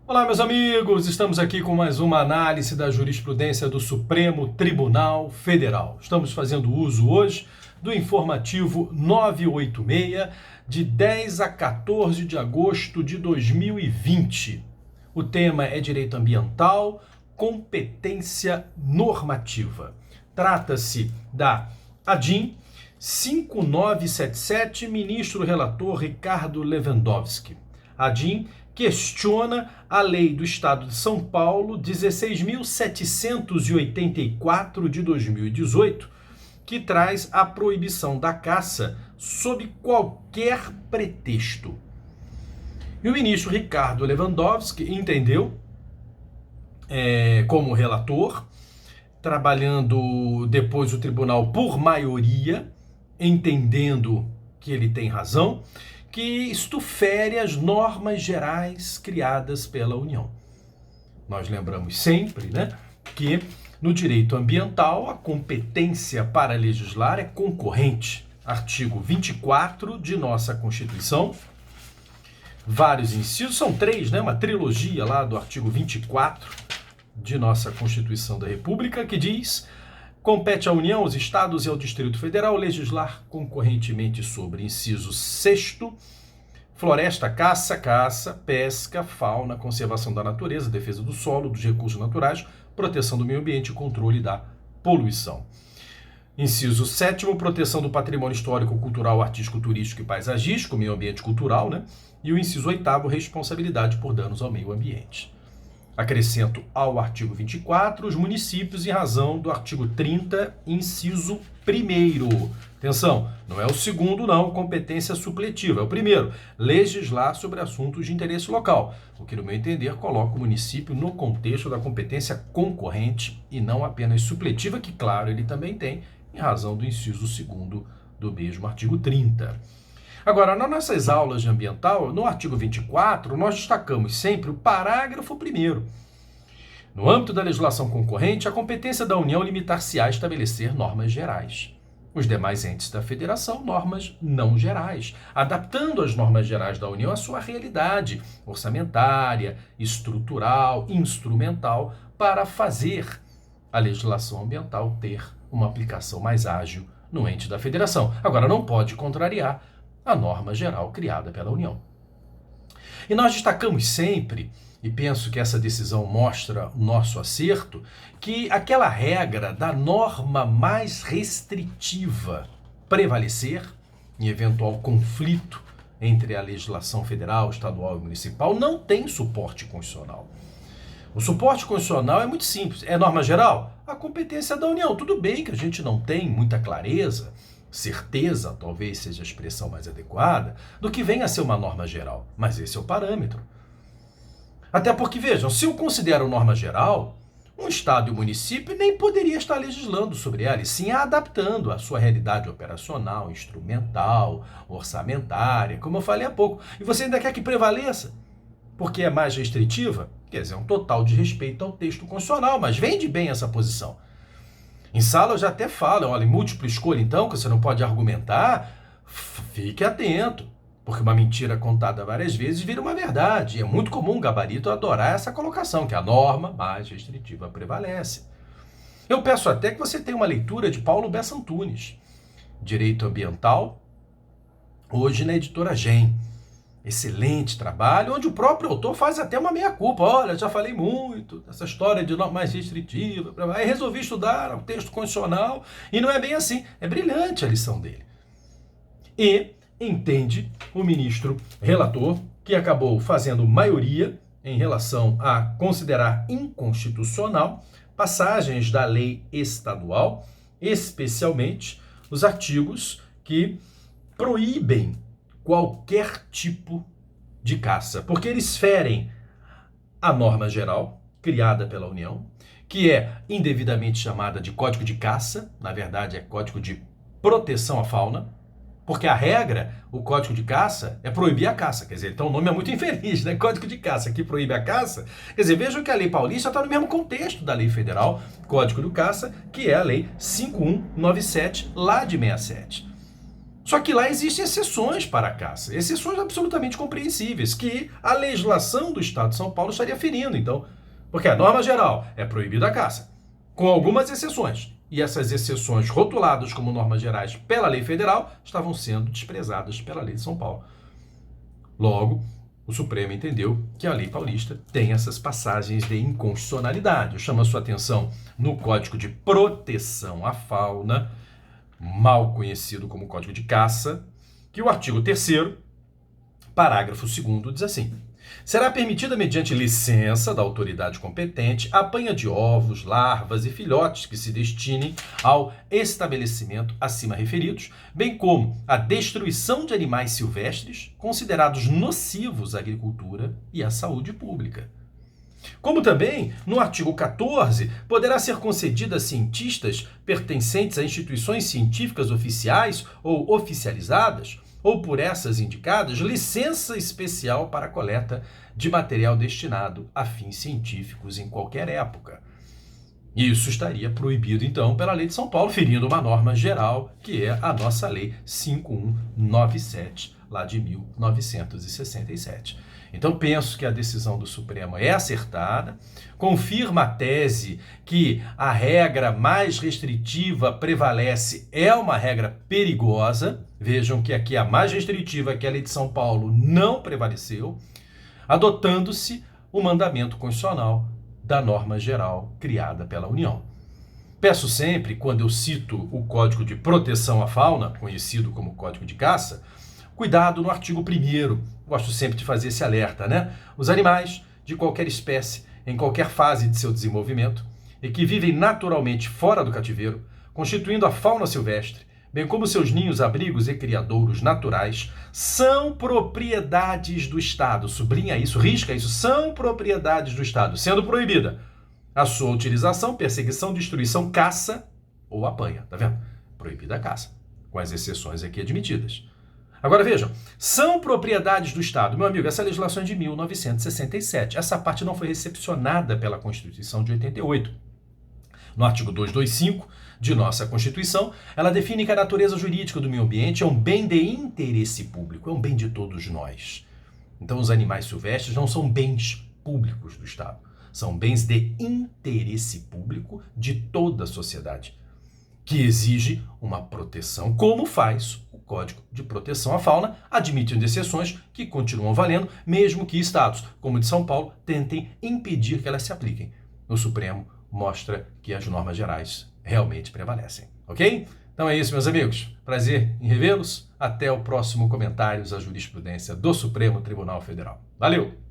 Olá, meus amigos! Estamos aqui com mais uma análise da jurisprudência do Supremo Tribunal Federal. Estamos fazendo uso hoje do informativo 986, de 10 a 14 de agosto de 2020. O tema é Direito Ambiental, Competência Normativa. Trata-se da ADIM 5977, ministro relator Ricardo Lewandowski. ADIM questiona a lei do Estado de São Paulo 16.784 de 2018, que traz a proibição da caça sob qualquer pretexto. E o ministro Ricardo Lewandowski entendeu, como relator, trabalhando depois o tribunal por maioria, entendendo que ele tem razão, que isto fere as normas gerais criadas pela União. Nós lembramos sempre, que no direito ambiental a competência para legislar é concorrente. Artigo 24 de nossa Constituição, vários incisos, são três, uma trilogia lá do artigo 24 de nossa Constituição da República, que diz: compete à União, aos Estados e ao Distrito Federal legislar concorrentemente sobre, inciso 6º, floresta, caça, pesca, fauna, conservação da natureza, defesa do solo, dos recursos naturais, proteção do meio ambiente e controle da poluição. Inciso 7º, proteção do patrimônio histórico, cultural, artístico, turístico e paisagístico, meio ambiente cultural, E o inciso 8º, responsabilidade por danos ao meio ambiente. Acrescento ao artigo 24 os municípios em razão do artigo 30, inciso 1º. Atenção, não é o segundo não, competência supletiva, é o primeiro, legislar sobre assuntos de interesse local, o que no meu entender coloca o município no contexto da competência concorrente e não apenas supletiva, que claro, ele também tem, em razão do inciso 2º do mesmo artigo 30. Agora, nas nossas aulas de ambiental, no artigo 24, nós destacamos sempre o parágrafo 1º. No âmbito da legislação concorrente, a competência da União limitar-se-á a estabelecer normas gerais. Os demais entes da federação, normas não gerais, adaptando as normas gerais da União à sua realidade orçamentária, estrutural, instrumental, para fazer a legislação ambiental ter uma aplicação mais ágil no ente da federação. Agora, não pode contrariar a norma geral criada pela União. E nós destacamos sempre, e penso que essa decisão mostra o nosso acerto, que aquela regra da norma mais restritiva prevalecer em eventual conflito entre a legislação federal, estadual e municipal não tem suporte constitucional. O suporte constitucional é muito simples. É norma geral? A competência da União. Tudo bem que a gente não tem muita clareza, certeza, talvez seja a expressão mais adequada, do que venha a ser uma norma geral. Mas esse é o parâmetro. Até porque, vejam, se eu considero norma geral, um Estado e um município nem poderia estar legislando sobre ela, e sim adaptando à sua realidade operacional, instrumental, orçamentária, como eu falei há pouco. E você ainda quer que prevaleça, porque é mais restritiva? Quer dizer, é um total desrespeito ao texto constitucional, mas vende bem essa posição. Em sala eu já até falo, olha, em múltipla escolha então, que você não pode argumentar, fique atento, porque uma mentira contada várias vezes vira uma verdade. E é muito comum o gabarito adorar essa colocação, que a norma mais restritiva prevalece. Eu peço até que você tenha uma leitura de Paulo Bessa Antunes, Direito Ambiental, hoje na editora GEM. Excelente trabalho, onde o próprio autor faz até uma meia-culpa. Olha, já falei muito dessa história de norma mais restritiva. Aí resolvi estudar o texto constitucional e não é bem assim. É brilhante a lição dele. E entende o ministro relator, que acabou fazendo maioria em relação a considerar inconstitucional passagens da lei estadual, especialmente os artigos que proíbem qualquer tipo de caça, porque eles ferem a norma geral criada pela União, que é indevidamente chamada de Código de Caça, na verdade é Código de Proteção à Fauna, porque a regra, o Código de Caça, é proibir a caça, quer dizer, então o nome é muito infeliz, Código de Caça, que proíbe a caça, quer dizer, vejam que a lei paulista está no mesmo contexto da lei federal, Código de Caça, que é a lei 5197, lá de 67. Só que lá existem exceções para a caça, exceções absolutamente compreensíveis, que a legislação do Estado de São Paulo estaria ferindo, então, porque a norma geral é proibida a caça, com algumas exceções. E essas exceções, rotuladas como normas gerais pela lei federal, estavam sendo desprezadas pela lei de São Paulo. Logo, o Supremo entendeu que a lei paulista tem essas passagens de inconstitucionalidade. Eu chamo a sua atenção no Código de Proteção à Fauna, mal conhecido como Código de Caça, que o artigo 3º, parágrafo 2º, diz assim: será permitida, mediante licença da autoridade competente, a apanha de ovos, larvas e filhotes que se destinem ao estabelecimento acima referidos, bem como a destruição de animais silvestres considerados nocivos à agricultura e à saúde pública. Como também, no artigo 14, poderá ser concedida a cientistas pertencentes a instituições científicas oficiais ou oficializadas, ou por essas indicadas, licença especial para a coleta de material destinado a fins científicos em qualquer época. Isso estaria proibido, então, pela Lei de São Paulo, ferindo uma norma geral, que é a nossa Lei 5197, lá de 1967. Então, penso que a decisão do Supremo é acertada, confirma a tese que a regra mais restritiva prevalece, é uma regra perigosa. Vejam que aqui a mais restritiva, que é a Lei de São Paulo, não prevaleceu, adotando-se o mandamento constitucional da norma geral criada pela União. Peço sempre, quando eu cito o Código de Proteção à Fauna, conhecido como Código de Caça, cuidado no artigo 1º. Gosto sempre de fazer esse alerta, né? Os animais de qualquer espécie, em qualquer fase de seu desenvolvimento, e que vivem naturalmente fora do cativeiro, constituindo a fauna silvestre, bem como seus ninhos, abrigos e criadouros naturais, são propriedades do Estado. Sublinha isso, risca isso, são propriedades do Estado, sendo proibida a sua utilização, perseguição, destruição, caça ou apanha. Tá vendo? Proibida a caça, com as exceções aqui admitidas. Agora vejam, são propriedades do Estado. Meu amigo, essa legislação é de 1967. Essa parte não foi recepcionada pela Constituição de 88. No artigo 225 de nossa Constituição, ela define que a natureza jurídica do meio ambiente é um bem de interesse público, é um bem de todos nós. Então, os animais silvestres não são bens públicos do Estado, são bens de interesse público de toda a sociedade, que exige uma proteção, como faz o Código de Proteção à Fauna, admitindo exceções que continuam valendo, mesmo que estados, como o de São Paulo, tentem impedir que elas se apliquem. O Supremo mostra que as normas gerais realmente prevalecem, ok? Então é isso, meus amigos. Prazer em revê-los. Até o próximo Comentários à Jurisprudência do Supremo Tribunal Federal. Valeu!